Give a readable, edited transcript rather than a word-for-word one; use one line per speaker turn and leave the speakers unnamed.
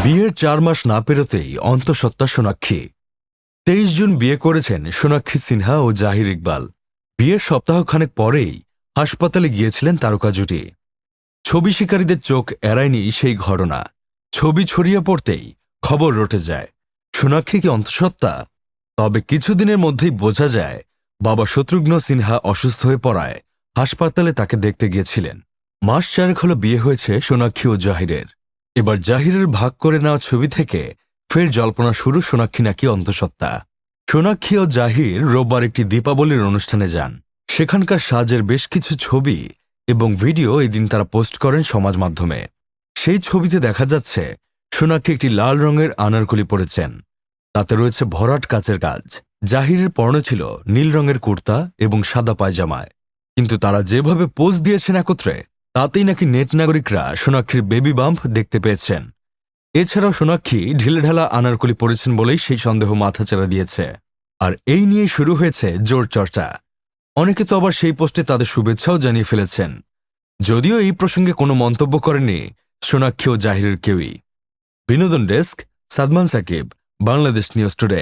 বিয়ের 4 মাস না পেরোতেই অন্তঃসত্ত্বা সোনাক্ষী। 23 জুন বিয়ে করেছেন সোনাক্ষী সিনহা ও জাহির ইকবাল। বিয়ের সপ্তাহখানেক পরেই হাসপাতালে গিয়েছিলেন তারকা জুটি। ছবি শিকারীদের চোখ এড়ায়নি সেই ঘটনা। ছবি ছড়িয়ে পড়তেই খবর রটে যায় সোনাক্ষী কি অন্তঃসত্ত্বা। তবে কিছুদিনের মধ্যেই বোঝা যায় বাবা শত্রুঘ্ন সিনহা অসুস্থ হয়ে পড়ায় হাসপাতালে তাকে দেখতে গিয়েছিলেন। মাস 4 হলো বিয়ে হয়েছে সোনাক্ষী ও জাহিরের। এবার জাহিরের ভাগ করে নেওয়া ছবি থেকে ফের জল্পনা শুরু সোনাক্ষী নাকি অন্তঃসত্ত্বা। সোনাক্ষী ও জাহির রোববার একটি দীপাবলির অনুষ্ঠানে যান। সেখানকার সাজের বেশ কিছু ছবি এবং ভিডিও এদিন তারা পোস্ট করেন সমাজ মাধ্যমে। সেই ছবিতে দেখা যাচ্ছে সোনাক্ষী একটি লাল রঙের আনারকলি পরেছেন, তাতে রয়েছে ভরাট কাচের কাজ। জাহিরের পরনে ছিল নীল রঙের কুর্তা এবং সাদা পায়জামায়। কিন্তু তারা যেভাবে পোজ দিয়েছেন একত্রে, তাতেই নাকি নেট নাগরিকরা সোনাক্ষীর বেবি বাম্প দেখতে পেয়েছেন। এছাড়াও সোনাক্ষী ঢিলেঢালা আনারকলি পরেছেন বলেই সেই সন্দেহ মাথাচাড়া দিয়েছে। আর এই নিয়ে শুরু হয়েছে জোর চর্চা। অনেকে তো আবার সেই পোস্টে তাদের শুভেচ্ছাও জানিয়ে ফেলেছেন, যদিও এই প্রসঙ্গে কোনো মন্তব্য করেনি সোনাক্ষী ও জাহিরের কেউই। বিনোদন desk, Sadman Sakib, Bangladesh news today.